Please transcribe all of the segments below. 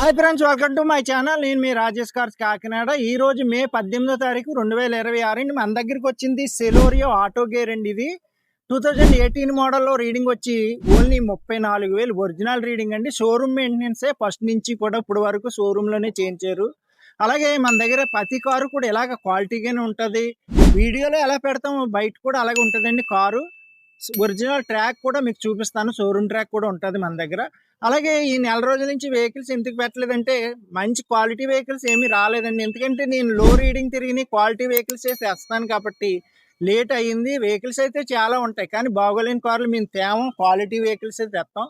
Hi friends, welcome to my channel. నేను మీ Rajesh cars Kakinada. ఈ రోజు మే 18వ తారీఖు 2026 అండి. మన దగ్గరికి వచ్చింది సెలోరియో ఆటో గేర్ అండి. ఇది 2018 మోడల్లో రీడింగ్ వచ్చి ఓన్లీ 34,000 ఒరిజినల్ రీడింగ్ అండి. షోరూమ్ మెయింటెనెన్సే ఫస్ట్ నుంచి కూడా ఇప్పుడు వరకు షోరూంలోనే చేయించారు. అలాగే మన దగ్గర ప్రతి కారు కూడా ఇలాగ క్వాలిటీగానే ఉంటుంది. వీడియోలో ఎలా పెడతామో బయట కూడా అలాగే ఉంటుందండి. కారు ఒరిజినల్ ట్రాక్ కూడా మీకు చూపిస్తాను. షోరూమ్ ట్రాక్ కూడా ఉంటుంది మన దగ్గర. అలాగే ఈ నెల రోజుల నుంచి వెహికల్స్ ఎందుకు పెట్టలేదంటే మంచి క్వాలిటీ వెహికల్స్ ఏమీ రాలేదండి. ఎందుకంటే నేను లో రీడింగ్ తిరిగి క్వాలిటీ వెహికల్స్ తెస్తాను కాబట్టి లేట్ అయ్యింది. వెహికల్స్ అయితే చాలా ఉంటాయి కానీ బాగోలేని కార్లు మేము తేమం, క్వాలిటీ వెహికల్స్ తెస్తాం.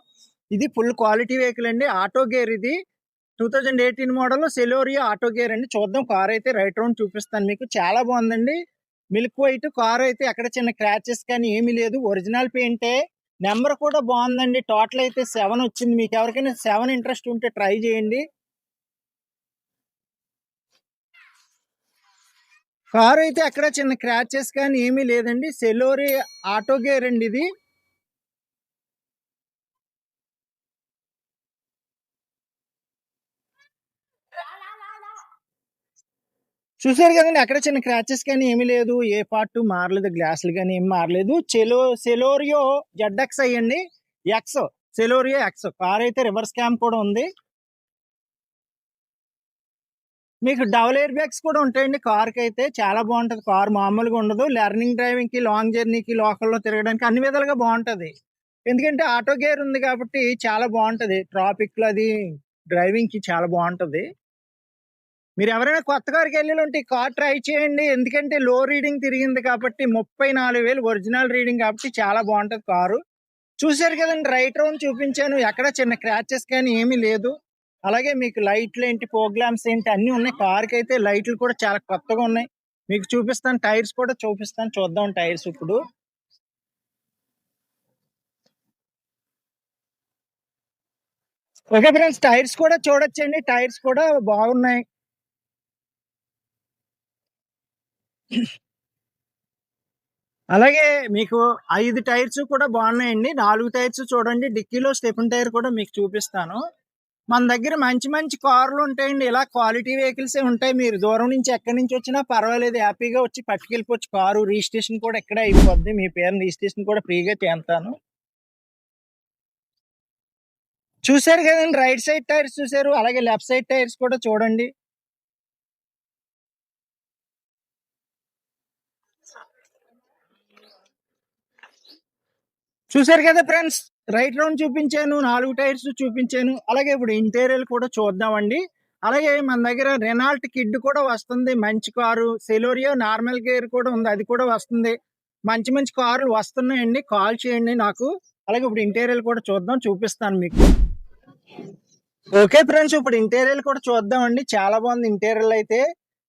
ఇది ఫుల్ క్వాలిటీ వెహికల్ అండి. ఆటో గేర్ ఇది 2018 మోడల్ సెలోరియో ఆటో గేర్ అండి. చూద్దాం కార్ అయితే రైట్ రౌండ్ చూపిస్తాను మీకు. చాలా బాగుందండి. మిల్క్ వైట్ కార్ అయితే ఎక్కడ చిన్న క్రాచెస్ కానీ ఏమీ లేదు. ఒరిజినల్ పెయింటే. నెంబర్ కూడా బాగుందండి. టోటల్ అయితే 7 వచ్చింది. మీకు ఎవరికైనా 7 ఇంట్రెస్ట్ ఉంటే ట్రై చేయండి. కారు అయితే ఎక్కడ చిన్న క్రాచెస్ కానీ ఏమీ లేదండి. సెలోరియో ఆటో గేర్ అండి ఇది. చూసారు కదండి, అక్కడ చిన్న క్రాచెస్ కానీ ఏమీ లేదు. ఏ పార్ట్ మారలేదు, గ్లాసులు కానీ ఏమి మారలేదు. సెలోరియో ZX అయ్యండి. ఎక్స్ సెలోరియో ఎక్స్ కార్ అయితే రివర్స్ క్యామ్ కూడా ఉంది. మీకు డబుల్ ఎయిర్ బ్యాగ్స్ కూడా ఉంటాయండి. కార్కి అయితే చాలా బాగుంటుంది. కార్ మామూలుగా ఉండదు. లెర్నింగ్ డ్రైవింగ్ కి, లాంగ్ జర్నీకి, లోకల్లో తిరగడానికి అన్ని విధాలుగా బాగుంటుంది. ఎందుకంటే ఆటో గేర్ ఉంది కాబట్టి చాలా బాగుంటుంది. ట్రాఫిక్ లో అది డ్రైవింగ్ కి చాలా బాగుంటుంది. మీరు ఎవరైనా కొత్త కార్కి వెళ్ళి ఉంటే ఈ కార్ ట్రై చేయండి. ఎందుకంటే లో రీడింగ్ తిరిగింది కాబట్టి 34,000 ఒరిజినల్ రీడింగ్ కాబట్టి చాలా బాగుంటుంది కారు. చూసారు కదండి, రైట్ రౌండ్ చూపించాను. ఎక్కడ చిన్న క్రాచెస్ కానీ ఏమీ లేదు. అలాగే మీకు లైట్లు ఏంటి, ప్రోగ్రామ్స్ ఏంటి అన్నీ ఉన్నాయి. కార్కి అయితే లైట్లు కూడా చాలా కొత్తగా ఉన్నాయి. మీకు చూపిస్తాను. టైర్స్ కూడా చూపిస్తాను. చూద్దాం టైర్స్ ఇప్పుడు. ఓకే ఫ్రెండ్స్, టైర్స్ కూడా చూడొచ్చండి. టైర్స్ కూడా బాగున్నాయి. అలాగే మీకు 5 టైర్స్ కూడా బాగున్నాయండి. 4 టైర్స్ చూడండి. డిక్కీలో స్టెఫెన్ టైర్ కూడా మీకు చూపిస్తాను. మన దగ్గర మంచి మంచి కార్లు ఉంటాయండి. ఇలా క్వాలిటీ వెహికల్స్ ఉంటాయి. మీరు దూరం నుంచి ఎక్కడి నుంచి వచ్చినా పర్వాలేదు, హ్యాపీగా వచ్చి పట్టుకెళ్ళిపోవచ్చు. కారు రిజిస్ట్రేషన్ కూడా ఎక్కడే అయిపోద్ది. మీ పేరు రిజిస్ట్రేషన్ కూడా ఫ్రీగా చేస్తాను. చూసారు కదండి, రైట్ సైడ్ టైర్స్ చూసారు. అలాగే లెఫ్ట్ సైడ్ టైర్స్ కూడా చూడండి. చూసారు కదా ఫ్రెండ్స్, రైట్ రౌండ్ చూపించాను, 4 టైర్స్ చూపించాను. అలాగే ఇప్పుడు ఇంటీరియర్ కూడా చూద్దామండి. అలాగే మన దగ్గర రెనాల్ట్ కిడ్ కూడా వస్తుంది. మంచి కారు. సెలోరియో నార్మల్ గేర్ కూడా ఉంది, అది కూడా వస్తుంది. మంచి మంచి కార్లు వస్తున్నాయండి. కాల్ చేయండి నాకు. అలాగే ఇప్పుడు ఇంటీరియర్ కూడా చూద్దాం, చూపిస్తాను మీకు. ఓకే ఫ్రెండ్స్, ఇప్పుడు ఇంటీరియర్ కూడా చూద్దామండి. చాలా బాగుంది ఇంటీరియర్ అయితే.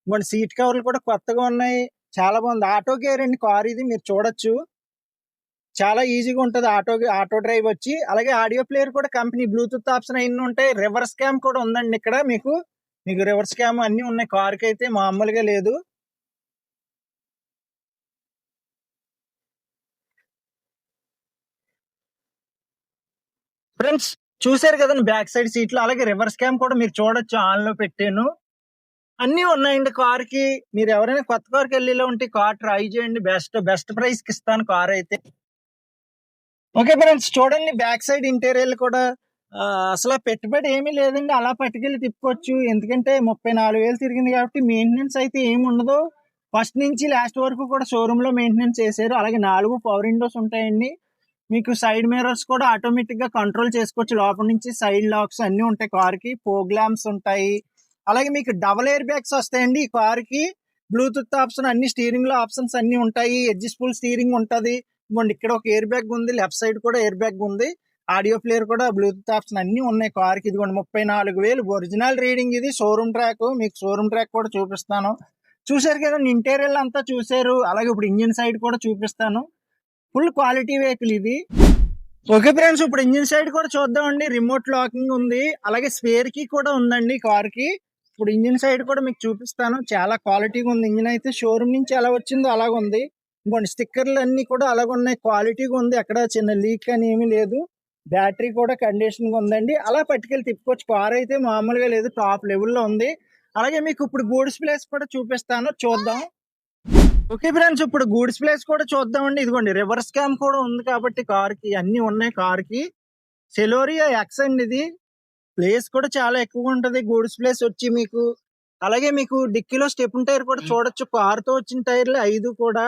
మన సీట్ కవర్లు కూడా కొత్తగా ఉన్నాయి. చాలా బాగుంది. ఆటో గేర్ అండి కార్ ఇది, మీరు చూడొచ్చు. చాలా ఈజీగా ఉంటుంది ఆటో డ్రైవ్ వచ్చి. అలాగే ఆడియో ప్లేయర్ కూడా కంపెనీ బ్లూటూత్ ఆప్షన్ అన్ని ఉంటాయి. రివర్స్ క్యామ్ కూడా ఉందండి ఇక్కడ. మీకు రివర్స్ క్యామ్ అన్ని ఉన్నాయి. కార్కి అయితే మామూలుగా లేదు. ఫ్రెండ్స్ చూసారు కదండి, బ్యాక్ సైడ్ సీట్లు. అలాగే రివర్స్ క్యామ్ కూడా మీరు చూడొచ్చు, ఆన్ లో పెట్టాను. అన్ని ఉన్నాయండి కార్కి. మీరు ఎవరైనా కొత్త కార్కి వెళ్ళిలో ఉంటే కార్ ట్రై చేయండి. బెస్ట్ ప్రైస్ కి ఇస్తాను కార్ అయితే. ఓకే ఫ్రెండ్స్, చూడండి బ్యాక్ సైడ్ ఇంటీరియర్ కూడా అసలు పెట్టుబడి ఏమీ లేదండి. అలా పట్టుకెళ్ళి తిప్పుకోవచ్చు. ఎందుకంటే 34,000 తిరిగింది కాబట్టి మెయింటెనెన్స్ అయితే ఏమి ఉండదు. ఫస్ట్ నుంచి లాస్ట్ వరకు కూడా షోరూమ్ లో మెయింటెనెన్స్ చేశారు. అలాగే 4 పవర్ విండోస్ ఉంటాయండి. మీకు సైడ్ మిర్రర్స్ కూడా ఆటోమేటిక్ గా కంట్రోల్ చేసుకోవచ్చు. లోపల నుంచి సైడ్ లాక్స్ అన్ని ఉంటాయి. కార్ కి ప్రోగ్రామ్స్ ఉంటాయి. అలాగే మీకు డబుల్ ఎయిర్ బ్యాగ్స్ వస్తాయండి ఈ కార్ కి. బ్లూటూత్ ఆప్షన్ అన్ని, స్టీరింగ్ లో ఆప్షన్స్ అన్ని ఉంటాయి. అడ్జస్టబుల్ స్టీరింగ్ ఉంటది. ఇవ్వండి, ఇక్కడ ఒక ఎయిర్ బ్యాగ్ ఉంది. లెఫ్ట్ సైడ్ కూడా ఎయిర్ బ్యాగ్ ఉంది. ఆడియో ప్లేయర్ కూడా, బ్లూటూత్ ఆప్షన్ అన్ని ఉన్నాయి కార్ కి. ఇదిగోండి 34,000 ఒరిజినల్ రీడింగ్. ఇది షోరూమ్ ట్రాక్. మీకు షోరూమ్ ట్రాక్ కూడా చూపిస్తాను. చూసారు కదా, ఇంటీరియర్ అంతా చూసారు. అలాగే ఇప్పుడు ఇంజిన్ సైడ్ కూడా చూపిస్తాను. ఫుల్ క్వాలిటీ వెహికల్ ఇది. ఓకే ఫ్రెండ్స్, ఇప్పుడు ఇంజిన్ సైడ్ కూడా చూద్దామండి. రిమోట్ లాకింగ్ ఉంది. అలాగే స్పేర్ కీ కూడా ఉందండి కార్ కి. ఇప్పుడు ఇంజిన్ సైడ్ కూడా మీకు చూపిస్తాను. చాలా క్వాలిటీగా ఉంది. ఇంజిన్ అయితే షోరూమ్ నుంచి ఎలా వచ్చిందో అలాగ ఉంది. ఇంకోండి స్టిక్కర్లు అన్ని కూడా అలాగ ఉన్నాయి. క్వాలిటీగా ఉంది. ఎక్కడ చిన్న లీక్ అని ఏమీ లేదు. బ్యాటరీ కూడా కండిషన్ ఉందండి. అలా పట్టుకెళ్ళి తిప్పుకోవచ్చు. కార్ అయితే మామూలుగా లేదు, టాప్ లెవెల్లో ఉంది. అలాగే మీకు ఇప్పుడు గూడ్స్ ప్లేస్ కూడా చూపిస్తాను, చూద్దాం. ఓకే ఫ్రెండ్స్, ఇప్పుడు గూడ్స్ ప్లేస్ కూడా చూద్దామండి. ఇదిగోండి రివర్స్ క్యామ్ కూడా ఉంది కాబట్టి కార్ కి అన్ని ఉన్నాయి. కార్ కి సెలోరియా ఎక్స్ అండి ఇది. ప్లేస్ కూడా చాలా ఎక్కువగా ఉంటది. గూడ్స్ ప్లేస్ వచ్చి మీకు అలాగే మీకు డిక్కీలో స్టెప్న్ టైర్ కూడా చూడొచ్చు. కార్ తో వచ్చిన టైర్లు 5 కూడా.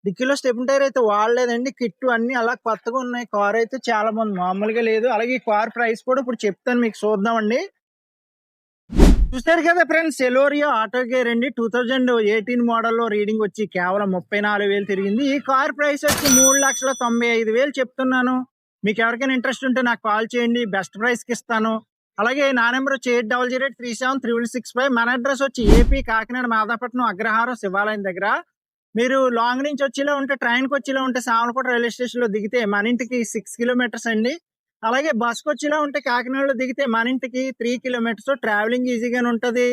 డిక్కీలో స్టెప్న్ టైర్ అయితే వాడలేదండి. కిట్టు అన్ని అలా కొత్తగా ఉన్నాయి. కార్ అయితే చాలా బాగుంది, మామూలుగా లేదు. అలాగే ఈ కార్ ప్రైస్ కూడా ఇప్పుడు చెప్తాను, మీకు చూద్దామండి. చూసారు కదా ఫ్రెండ్స్, సెలోరియా ఆటో గేర్ అండి. 2018 మోడల్లో రీడింగ్ వచ్చి కేవలం 34,000 తిరిగింది. ఈ కార్ ప్రైస్ వచ్చి 3,95,000 చెప్తున్నాను. మీకు ఎవరికైనా ఇంట్రెస్ట్ ఉంటే నాకు కాల్ చేయండి, బెస్ట్ ప్రైస్ కి ఇస్తాను. అలాగే నా నెంబర్ వచ్చి 8008373665. మన అడ్రస్ వచ్చి ఏపీ కాకినాడ మాదాపట్నం అగ్రహారం శివాలయం దగ్గర. మీరు లాంగ్ నుంచి వచ్చేలా ఉంటే, ట్రైన్కి వచ్చేలా ఉంటే సామలకోట రైల్వే స్టేషన్ లో దిగితే మన ఇంటికి 6 కిలోమీటర్స్ అండి. అలాగే బస్కి వచ్చేలా ఉంటే కాకినాడలో దిగితే మన ఇంటికి 3 కిలోమీటర్స్. ట్రావెలింగ్ ఈజీగానే ఉంటది.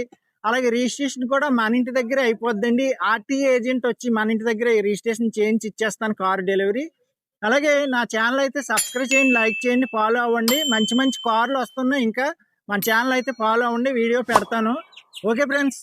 అలాగే రిజిస్ట్రేషన్ కూడా మన ఇంటి దగ్గర అయిపోద్దండి. ఆర్టీఏ ఏజెంట్ వచ్చి మన ఇంటి దగ్గర రిజిస్ట్రేషన్ చేయించి ఇచ్చేస్తాను, కార్ డెలివరీ. అలాగే నా ఛానల్ అయితే సబ్స్క్రైబ్ చేయండి, లైక్ చేయండి, ఫాలో అవ్వండి. మంచి మంచి కార్లు వస్తున్నాయి. ఇంకా మన ఛానల్ అయితే ఫాలో అవ్వండి, వీడియో పెడతాను. Okay friends.